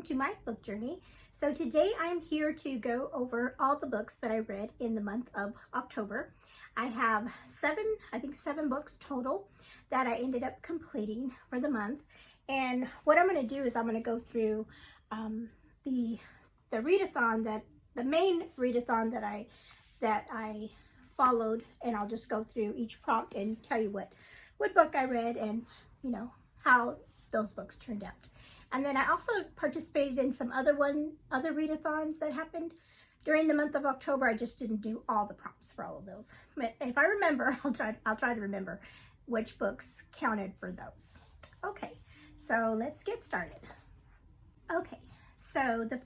welcome to my book journey. So today I'm here to go over all the books that I read in the month of October. I have seven books total that I ended up completing for the month. And what I'm going to do is I'm going to go through the readathon, the main readathon that I followed, andLl just go through each prompt and tell you what book I read and how those books turned out. And then I also participated in some other readathons that happened during the month of October. I just didn't do all the prompts for all of those. But if I remember, I'll try to remember which books counted for those. Okay, so let's get started. Okay, so the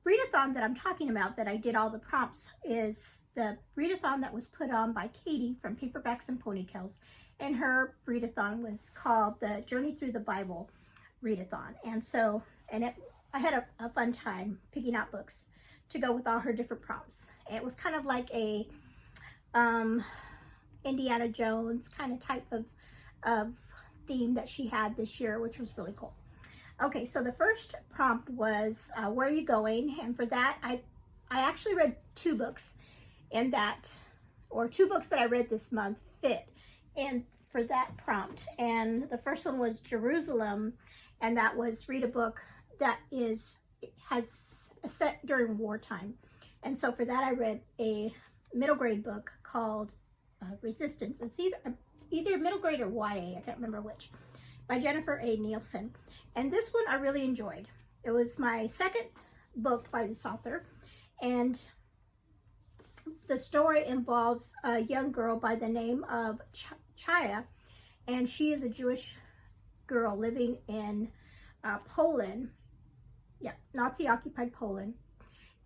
readathon that I'm talking about that I did all the prompts is the readathon that was put on by Katie from Paperbacks and Ponytails, and her readathon was called the Journey Through the Bible readathon. And I had a fun time picking out books to go with all her different prompts. It was kind of like a Indiana Jones kind of type of theme that she had this year, which was really cool. Okay, so the first prompt was where are you going? And for that, I actually read two books in that, or two books that I read this month fit in for that prompt. And the first one was Jerusalem, and that was read a book that has set during wartime. And so for that, I read a middle grade book called Resistance. It's either middle grade or YA, I can't remember which, by Jennifer A. Nielsen. And this one I really enjoyed. It was my second book by this author, and the story involves a young girl by the name of Chaya, and she is a Jewish girl living in Poland, Nazi-occupied Poland.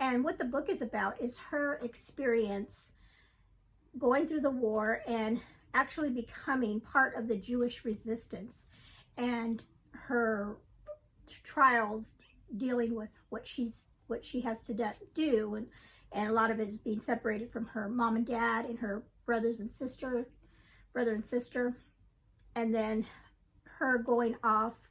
And what the book is about is her experience going through the war and actually becoming part of the Jewish resistance, and her trials dealing with what she has to do, and a lot of it is being separated from her mom and dad and her brother and sister, and then her going off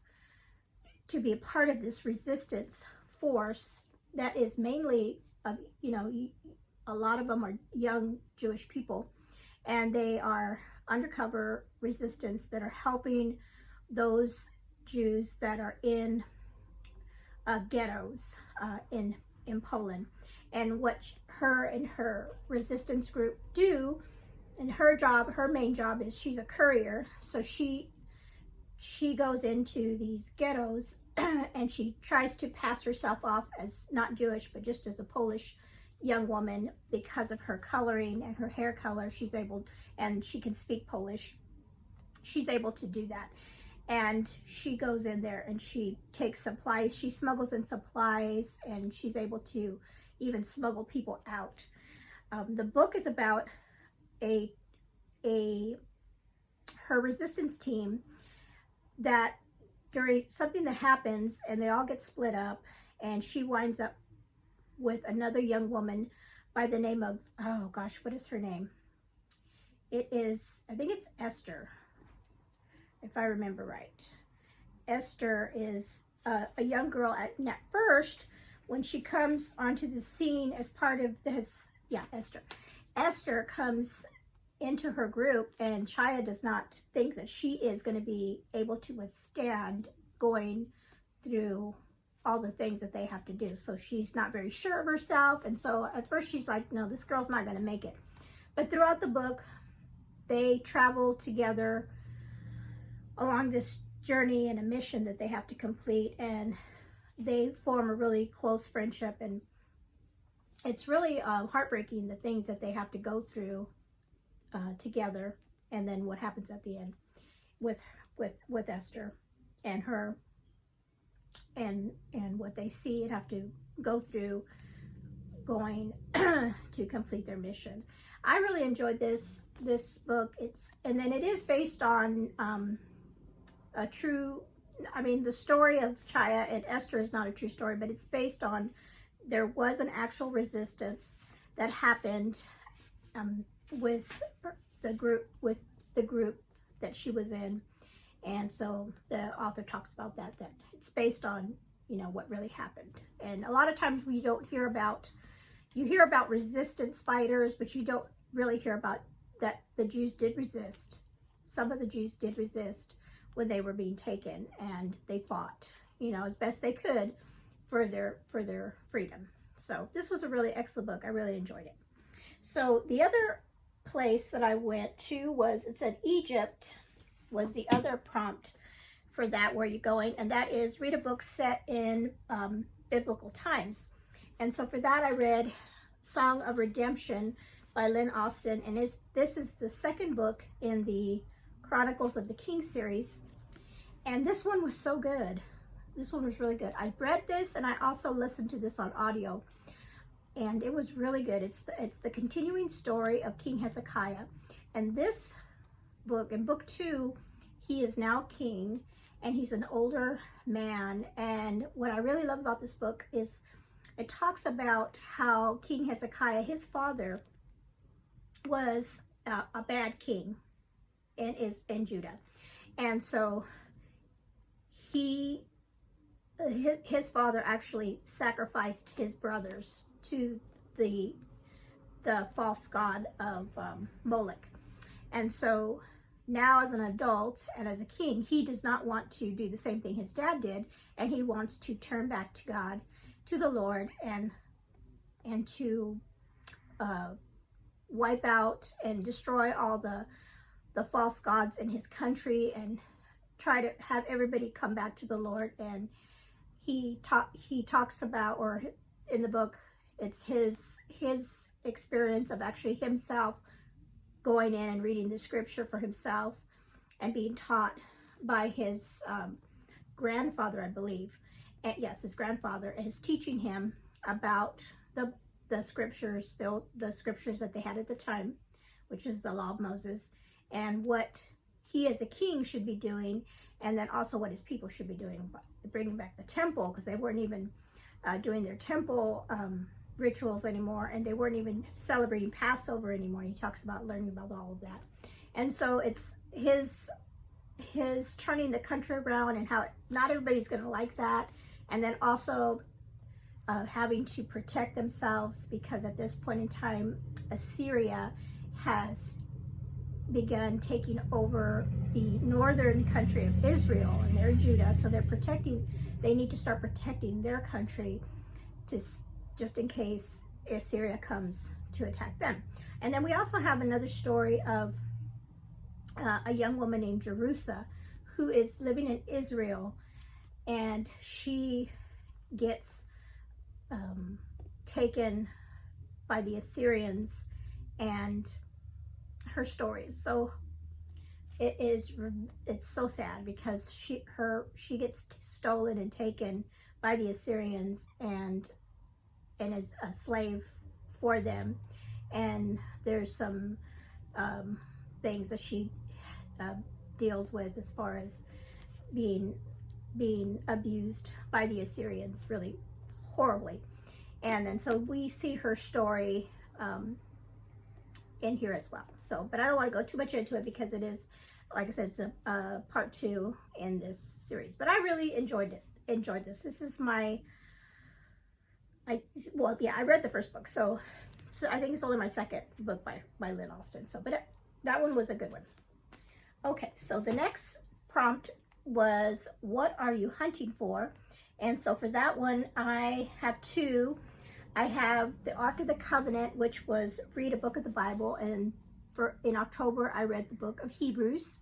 to be a part of this resistance force that is mainly, a lot of them are young Jewish people, and they are undercover resistance that are helping those Jews that are in ghettos in Poland. And what her and her resistance group do, and her main job is she's a courier. So she goes into these ghettos and she tries to pass herself off as not Jewish, but just as a Polish young woman because of her coloring and her hair color. And she can speak Polish. She's able to do that. And she goes in there and she takes supplies. She smuggles in supplies, and she's able to even smuggle people out. The book is about her resistance team that during something that happens, and they all get split up, and she winds up with another young woman by the name of, oh gosh, what is her name? I think it's Esther, if I remember right. Esther is a young girl at first, when she comes onto the scene as part of this, Esther. Esther comes into her group, and Chaya does not think that she is going to be able to withstand going through all the things that they have to do. So she's not very sure of herself, and so at first she's like, no, this girl's not going to make it. But throughout the book, they travel together along this journey and a mission that they have to complete, and they form a really close friendship. And it's really heartbreaking, the things that they have to go through together, and then what happens at the end with Esther and her, and what they see and have to go through going to complete their mission. I really enjoyed this book. And then it is based on a true, the story of Chaya and Esther is not a true story, but it's based on, there was an actual resistance that happened with the group that she was in. And so the author talks about that it's based on you know, what really happened. And a lot of times we don't hear about, you hear about resistance fighters, but you don't really hear about that the Jews did resist. Some of the Jews did resist when they were being taken, and they fought, you know, as best they could for their freedom. So this was a really excellent book. I really enjoyed it. So the other place that I went to was, it said Egypt was the other prompt for that, where you're going, and that is read a book set in biblical times. And so for that I read Song of Redemption by Lynn Austin, and this is the second book in the Chronicles of the King series, and this one was so good. This one was really good. I read this and I also listened to this on audio, and it was really good. It's the continuing story of King Hezekiah, and this book, in book 2, he is now king, and he's an older man. And what I really love about this book is it talks about how King Hezekiah, his father, was a bad king in Judah, and so his father actually sacrificed his brothers to the false god of Moloch. And so now, as an adult and as a king, he does not want to do the same thing his dad did, and he wants to turn back to God, to the Lord, and to wipe out and destroy all the false gods in his country, and try to have everybody come back to the Lord. And he talks about, or in the book, it's his experience of actually himself going in and reading the scripture for himself and being taught by his grandfather, I believe. And yes, his grandfather is teaching him about the scriptures, the scriptures that they had at the time, which is the law of Moses, and what he as a king should be doing, and then also what his people should be doing, bringing back the temple, because they weren't even doing their temple rituals anymore, and they weren't even celebrating Passover anymore. He talks about learning about all of that. And so it's his turning the country around, and how not everybody's going to like that, and then also having to protect themselves, because at this point in time Assyria has begun taking over the northern country of Israel, and they're Judah, so they need to start protecting their country just in case Assyria comes to attack them. And then we also have another story of a young woman named Jerusa, who is living in Israel, and she gets taken by the Assyrians, and her story is so, it's so sad, because she gets stolen and taken by the Assyrians, and is a slave for them. And there's some things that she deals with as far as being abused by the Assyrians really horribly. And then so we see her story in here as well. So, but I don't want to go too much into it, because it is, like I said, it's a part 2 in this series. But I really enjoyed this. This is I read the first book, so I think it's only my second book by Lynn Austin. So, but that one was a good one. Okay, so the next prompt was, what are you hunting for? And so for that one, I have 2. I have the Ark of the Covenant, which was read a book of the Bible, and in October I read the book of Hebrews,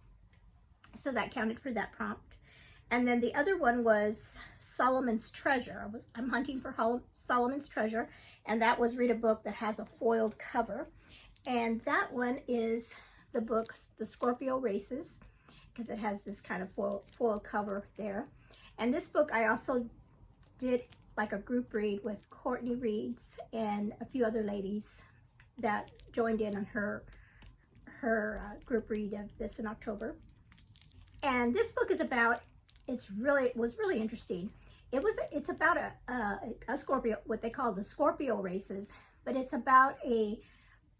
so that counted for that prompt. And then the other one was Solomon's Treasure. I'm hunting for Solomon's Treasure, and that was read a book that has a foiled cover. And that one is the book, The Scorpio Races, because it has this kind of foil cover there. And this book I also did like a group read with Courtney Reeds and a few other ladies that joined in on her group read of this in October. And this book is about, it was really interesting. It's about a Scorpio, what they call the Scorpio races, but it's about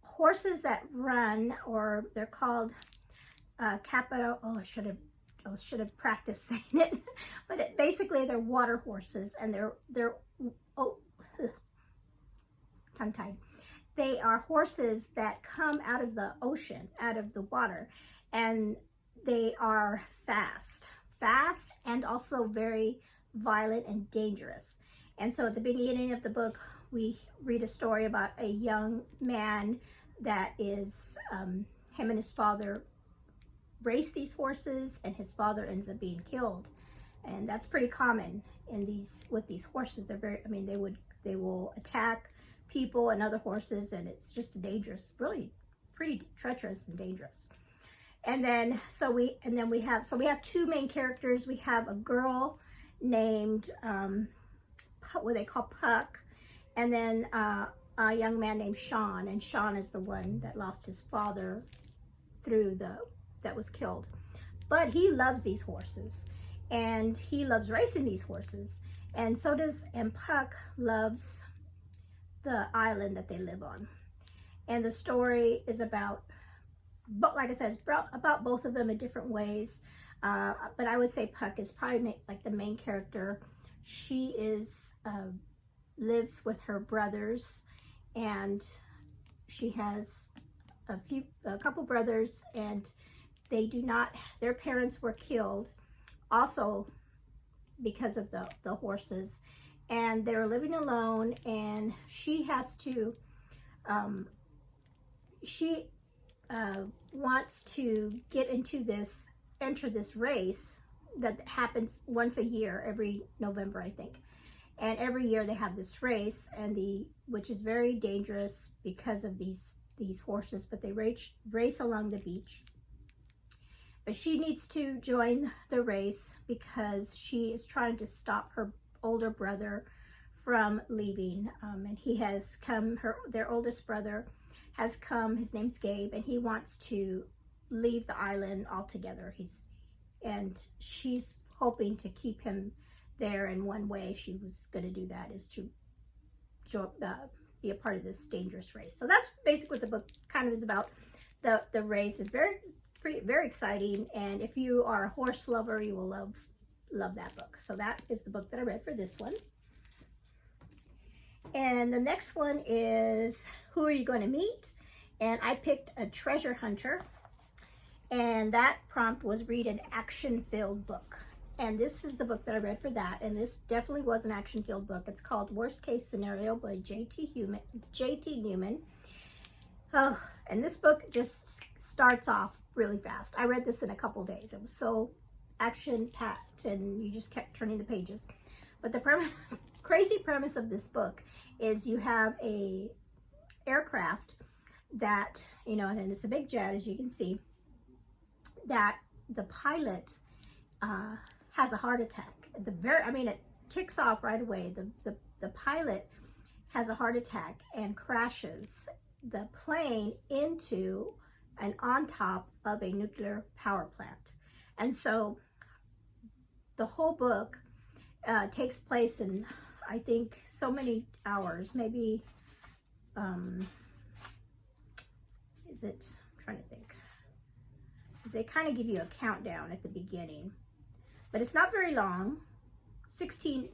horses that run, or they're called capital. Oh, I should have I should have practiced saying it, but basically they're water horses, and they're oh, tongue-tied. They are horses that come out of the ocean, out of the water, and they are fast, and also very violent and dangerous. And so at the beginning of the book, we read a story about a young man that is, him and his father race these horses, and his father ends up being killed. And that's pretty common with these horses. They're very, I mean, they will attack people and other horses, and it's just dangerous, really pretty treacherous and dangerous. And then we have two main characters. We have a girl named what they call Puck, and then a young man named Sean, and Sean is the one that lost his father that was killed. But he loves these horses, and he loves racing these horses, and Puck loves the island that they live on. And the story is about, but like I said, it's about both of them in different ways. But I would say Puck is probably like the main character. She lives with her brothers, and she has a couple brothers, and their parents were killed also because of the horses, and they were living alone, and she has to wants to enter this race that happens once a year, every November, I think. And every year they have this race, which is very dangerous because of these horses, but they race along the beach. But she needs to join the race because she is trying to stop her older brother from leaving. And he has come, their oldest brother has come, his name's Gabe, and he wants to leave the island altogether. And she's hoping to keep him there, and one way she was going to do that is to be a part of this dangerous race. So that's basically what the book kind of is about. The race is very exciting, and if you are a horse lover, you will love that book. So that is the book that I read for this one. And the next one is Who Are You Going to Meet? And I picked A Treasure Hunter, and that prompt was read an action-filled book. And this is the book that I read for that, and this definitely was an action-filled book. It's called Worst Case Scenario by J.T. Newman. Oh, and this book just starts off really fast. I read this in a couple days. It was so action-packed, and you just kept turning the pages. But the crazy premise of this book is you have a aircraft that, and it's a big jet, as you can see, that the pilot has a heart attack. It kicks off right away. The pilot has a heart attack and crashes the plane into and on top of a nuclear power plant. And so the whole book takes place in, I think, so many hours, maybe, I'm trying to think. They kind of give you a countdown at the beginning, but it's not very long. 16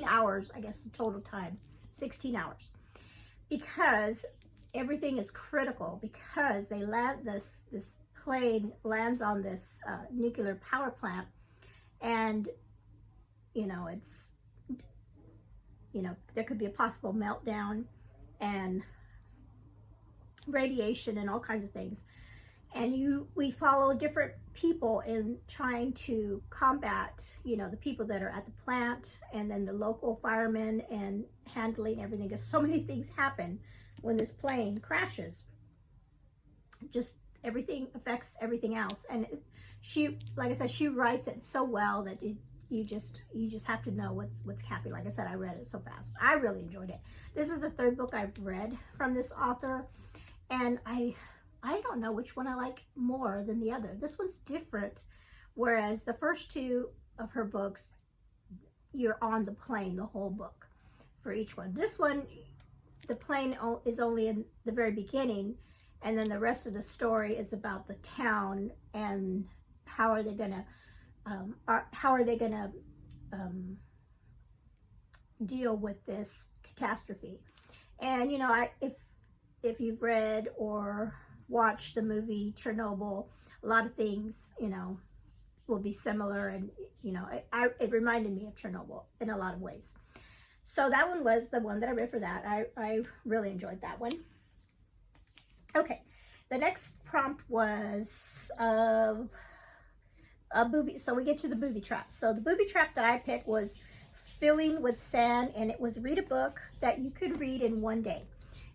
hours, I guess, the total time, 16 hours, because everything is critical, because they this plane lands on this nuclear power plant, and there could be a possible meltdown and radiation and all kinds of things. And we follow different people in trying to combat, the people that are at the plant, and then the local firemen, and handling everything, because so many things happen when this plane crashes. Just everything affects everything else. And she, like I said, she writes it so well that you just have to know what's happening. Like I said, I read it so fast. I really enjoyed it. This is the third book I've read from this author, and I don't know which one I like more than the other. This one's different, whereas the first two of her books, you're on the plane the whole book for each one. This one, the plane is only in the very beginning, and then the rest of the story is about the town and how are they gonna how are they going to deal with this catastrophe? And you know, if you've read or watched the movie Chernobyl, a lot of things, you know, will be similar, and you know, it reminded me of Chernobyl in a lot of ways. So that one was the one that I read for that. I really enjoyed that one. Okay, the next prompt was a booby. So we get to the booby trap. So the booby trap that I picked was filling with sand, and it was read a book that you could read in one day.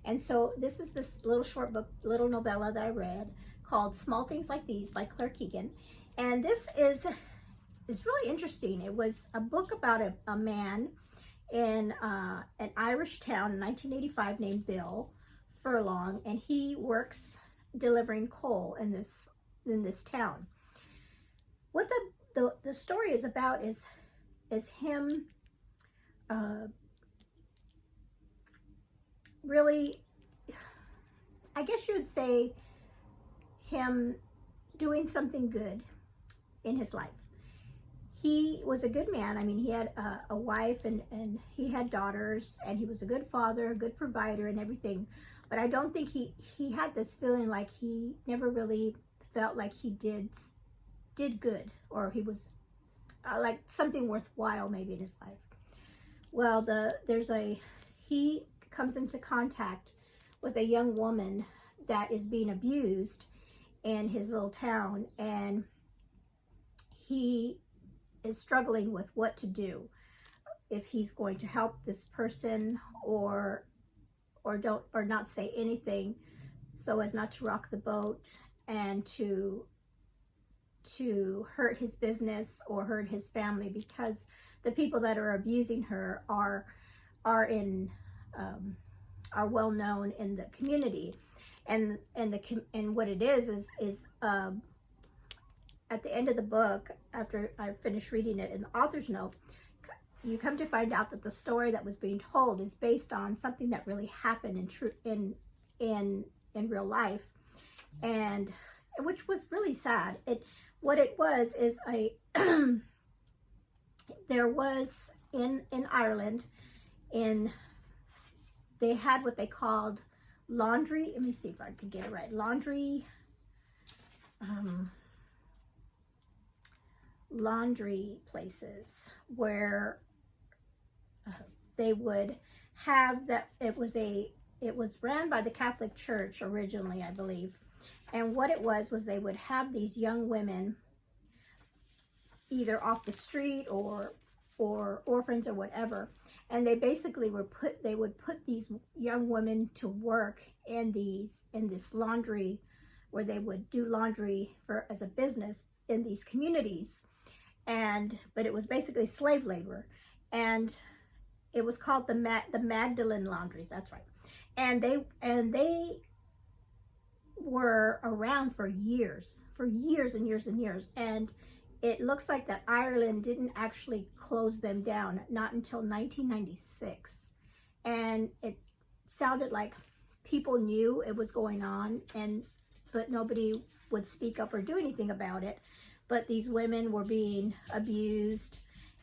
And so this is this little short book, little novella that I read called Small Things Like These by Claire Keegan. And this is really interesting. It was a book about a man in an Irish town in 1985 named Bill Furlong, and he works delivering coal in this town. What the story is about is him really, I guess you would say, him doing something good in his life. He was a good man. I mean, he had a wife and he had daughters, and he was a good father, a good provider and everything. But I don't think he had this feeling like he never really felt like he did good, or he was like something worthwhile maybe in his life. Well, he comes into contact with a young woman that is being abused in his little town, and he is struggling with what to do, if he's going to help this person or not say anything so as not to rock the boat and to hurt his business or hurt his family, because the people that are abusing her are well known in the community, and what it is at the end of the book, after I finished reading it in the author's note, you come to find out that the story that was being told is based on something that really happened in real life, and which was really sad. What it was is there was in Ireland, they had what they called laundry. Let me see if I can get it right. Laundry places where they would have that. It was ran by the Catholic Church originally, I believe. And what it was they would have these young women either off the street or orphans or whatever, and they basically would put these young women to work in this laundry, where they would do laundry as a business in these communities. But it was basically slave labor, and it was called the Magdalene laundries. That's right. And they were around for years and years and years. And it looks like that Ireland didn't actually close them down, not until 1996. And it sounded like people knew it was going on, but nobody would speak up or do anything about it. But these women were being abused,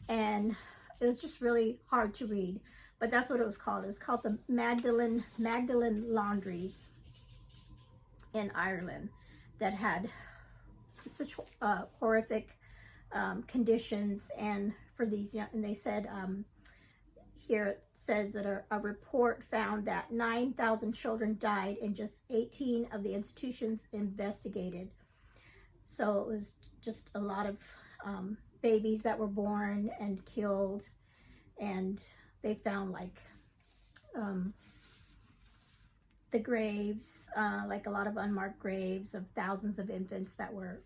and it was just really hard to read. But that's what it was called. It was called the Magdalene laundries in Ireland, that had such horrific conditions. And for these young, and they said, here it says that a report found that 9,000 children died in just 18 of the institutions investigated. So it was just a lot of babies that were born and killed, and they found like the graves, like a lot of unmarked graves of thousands of infants that were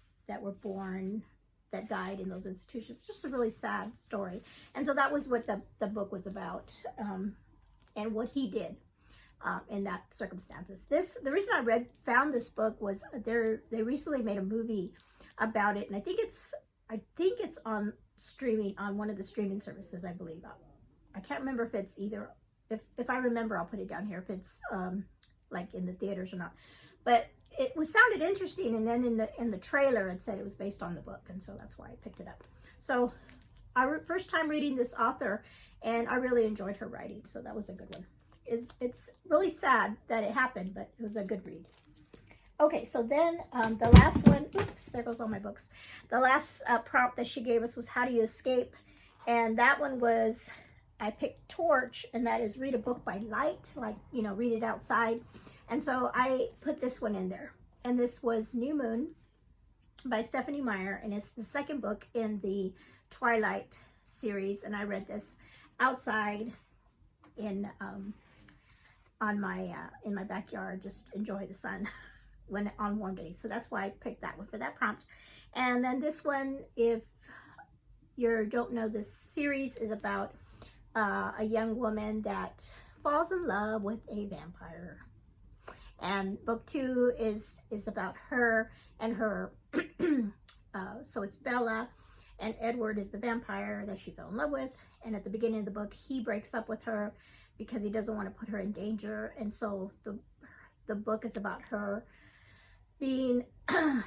born, that died in those institutions. Just a really sad story. And so that was what the book was about, and what he did in that circumstances. The reason I found this book was they recently made a movie about it, and I think it's on streaming, on one of the streaming services, I believe. I can't remember if it's either, if I remember, I'll put it down here, if it's like in the theaters or not. But it was sounded interesting, and then in the trailer it said it was based on the book, and so that's why I picked it up. So first time reading this author, and I really enjoyed her writing, so that was a good one. It's really sad that it happened, but it was a good read. Okay, so then the last one, oops, there goes all my books. The last prompt that she gave us was How Do You Escape? And that one was, I picked Torch, and that is read a book by light, like, you know, read it outside. And so I put this one in there. And this was New Moon by Stephanie Meyer, and it's the second book in the Twilight series. And I read this outside in my backyard, just enjoy the sun when on warm days. So that's why I picked that one for that prompt. And then this one, if you don't know, this series is about a young woman that falls in love with a vampire. And book 2 is about her and her, so it's Bella, and Edward is the vampire that she fell in love with. And at the beginning of the book, he breaks up with her because he doesn't want to put her in danger. And so the book is about her being kind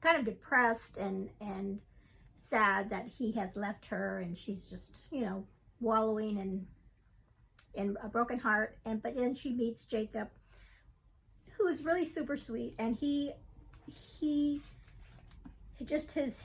of depressed and sad that he has left her, and she's just, you know, wallowing in a broken heart. But then she meets Jacob, who is really super sweet, and he just his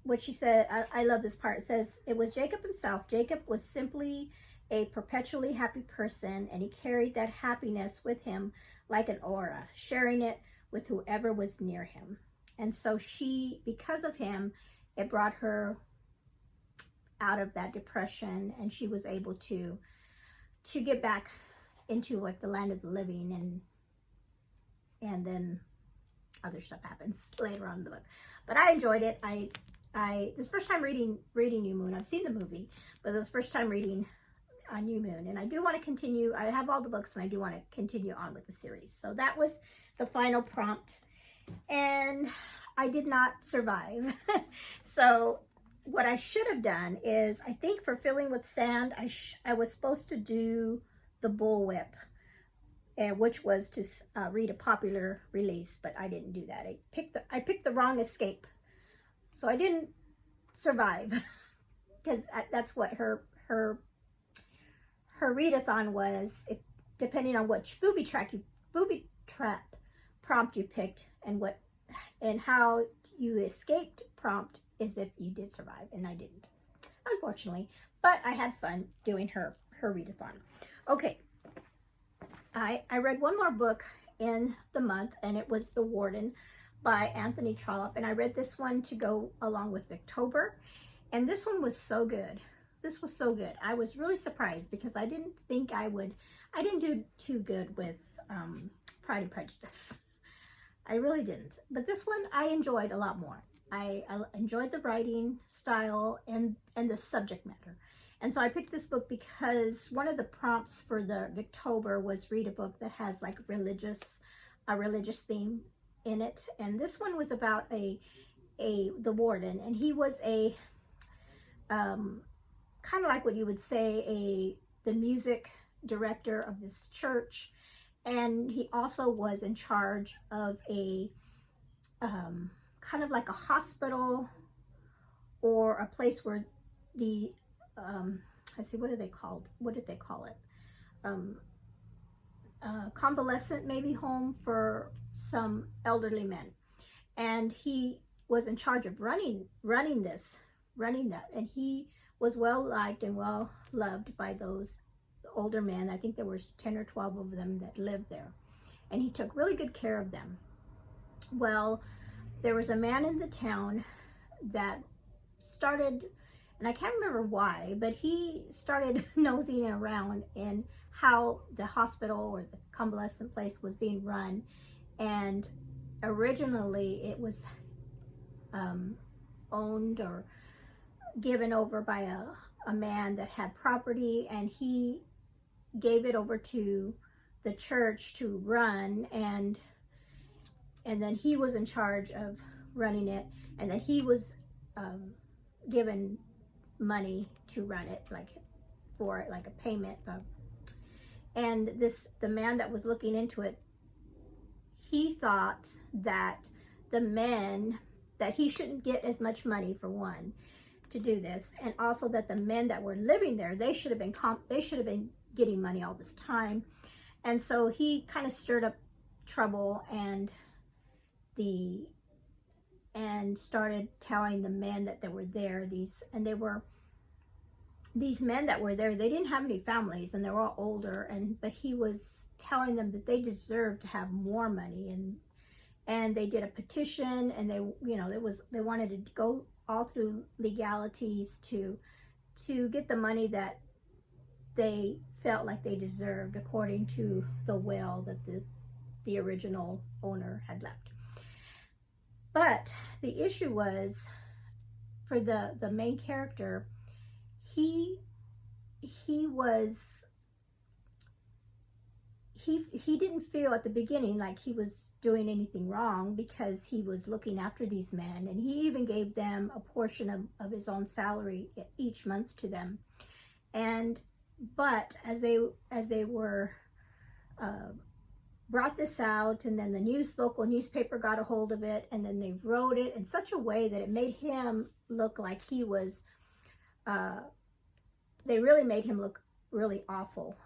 what she said, I love this part. It says, it was Jacob himself. Jacob was simply a perpetually happy person, and he carried that happiness with him like an aura, sharing it with whoever was near him. And so she, because of him, it brought her out of that depression, and she was able to get back into like the land of the living, and then other stuff happens later on in the book. But I enjoyed it. This first time reading New Moon. I've seen the movie, but this first time reading New Moon, and I do want to continue. I have all the books, and I do want to continue on with the series. So that was the final prompt, and I did not survive. So what I should have done is, I think for filling with sand, I was supposed to do the bullwhip, which was to read a popular release, but I didn't do that. I picked the wrong escape, so I didn't survive, because that's what her readathon was. Depending on which booby trap prompt you picked, and how you escaped prompt is if you did survive, and I didn't, unfortunately. But I had fun doing her readathon. Okay, I read one more book in the month, and it was The Warden by Anthony Trollope, and I read this one to go along with Victober, and this one was so good. This was so good. I was really surprised, because I didn't think I didn't do too good with Pride and Prejudice. I really didn't. But this one I enjoyed a lot more. I enjoyed the writing style and the subject matter. And so I picked this book because one of the prompts for the Victober was read a book that has like a religious theme in it. And this one was about the warden, and he was a kind of like what you would say the music director of this church, and he also was in charge of a kind of like a hospital, or a place where the I see, what did they call it? Convalescent maybe home for some elderly men, and he was in charge of running that, and he was well liked and well loved by those older men. I think there was 10 or 12 of them that lived there, and he took really good care of them. Well, there was a man in the town that started, and I can't remember why, but he started nosing around in how the hospital or the convalescent place was being run. And originally it was owned or given over by a man that had property, and he gave it over to the church to run, and then he was in charge of running it, and then he was given money to run it, like for like a payment of, And the man that was looking into it, he thought that the men, that he shouldn't get as much money, for one, to do this, and also that the men that were living there, they should have been getting money all this time. And so he kind of stirred up trouble and started telling the men that were there, these men that were there, they didn't have any families and they were all older, but he was telling them that they deserved to have more money, and they did a petition, and they wanted to go all through legalities to get the money that they felt like they deserved according to the will that the original owner had left. But the issue was, for the main character, he didn't feel at the beginning like he was doing anything wrong, because he was looking after these men, and he even gave them a portion of his own salary each month to them. But as they were brought this out, and then the local newspaper got a hold of it, and then they wrote it in such a way that it made him look like he was, they really made him look really awful,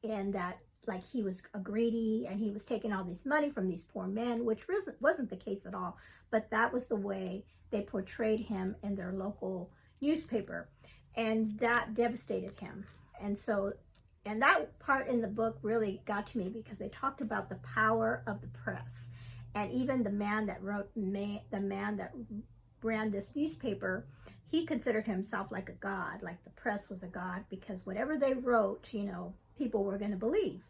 and that like he was a greedy, and he was taking all this money from these poor men, which wasn't the case at all. But that was the way they portrayed him in their local newspaper, and that devastated him. And that part in the book really got to me, because they talked about the power of the press. And even the man that ran this newspaper, he considered himself like a god, like the press was a god, because whatever they wrote, people were going to believe.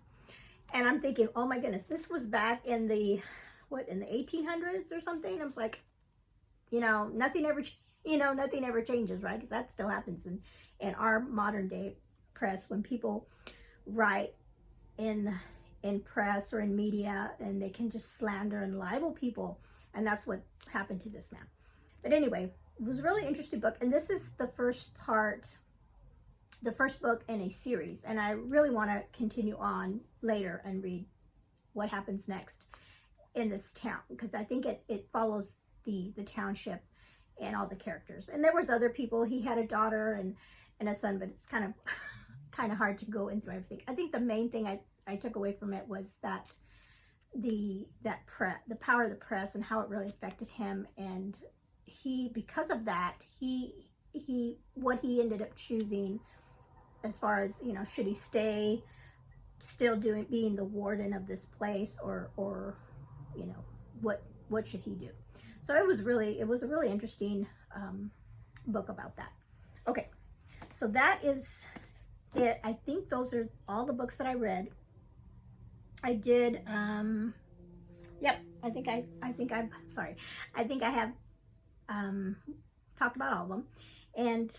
And I'm thinking, oh my goodness, this was back in the 1800s or something. I was like, nothing ever changes, right? Because that still happens in our modern day press, when people write in press or in media, and they can just slander and libel people. And that's what happened to this man. But anyway, it was a really interesting book, and this is the first book in a series, and I really want to continue on later and read what happens next in this town, because I think it follows the township and all the characters. And there was other people. He had a daughter and a son, but it's kind of hard to go into everything. I think the main thing I took away from it was that the power of the press and how it really affected him, and because of that, what he ended up choosing, as far as, should he still being the warden of this place, or what should he do? So it was a really interesting book about that. Okay, so that is it. I think those are all the books that I read. I did yep, I think I have talked about all of them. And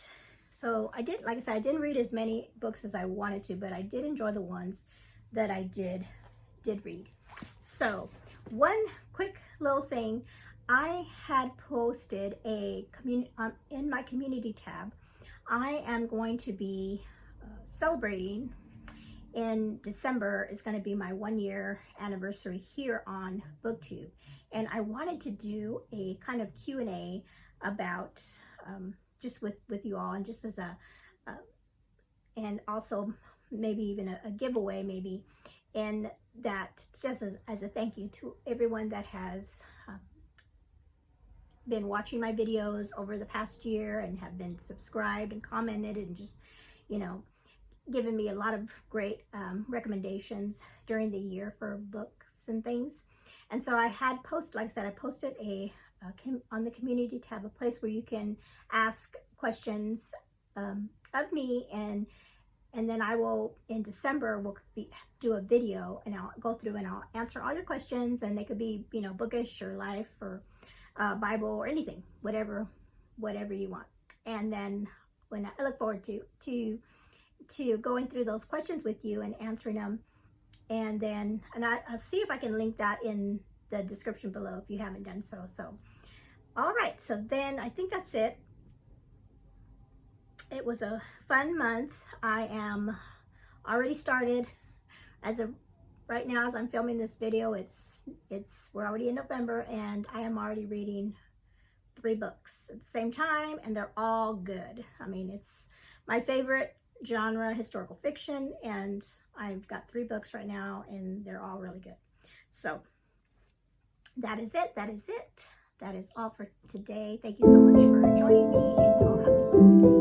so I didn't read as many books as I wanted to, but I did enjoy the ones that I did read. So one quick little thing, I had posted in my community tab, I am going to be celebrating in December. Is going to be my 1-year anniversary here on BookTube, and I wanted to do a kind of Q&A about just with you all, and just as and also maybe even a giveaway, maybe, and that just as a thank you to everyone that has been watching my videos over the past year, and have been subscribed and commented, and just given me a lot of great recommendations during the year for books and things. And so I had posted, like I said, I posted on the community tab, a place where you can ask questions of me, and then I will, in December, do a video, and I'll go through and I'll answer all your questions, and they could be, bookish or life or Bible or anything, whatever you want. And then when I look forward to going through those questions with you and answering them. And I'll see if I can link that in the description below if you haven't done so. So, all right, so then I think that's it. It was a fun month. I am already started. As of right now, as I'm filming this video, we're already in November, and I am already reading 3 books at the same time, and they're all good. I mean, it's my favorite genre, historical fiction, and I've got 3 books right now, and they're all really good. So that is it. That is all for today. Thank you so much for joining me, and you all have a blessed day.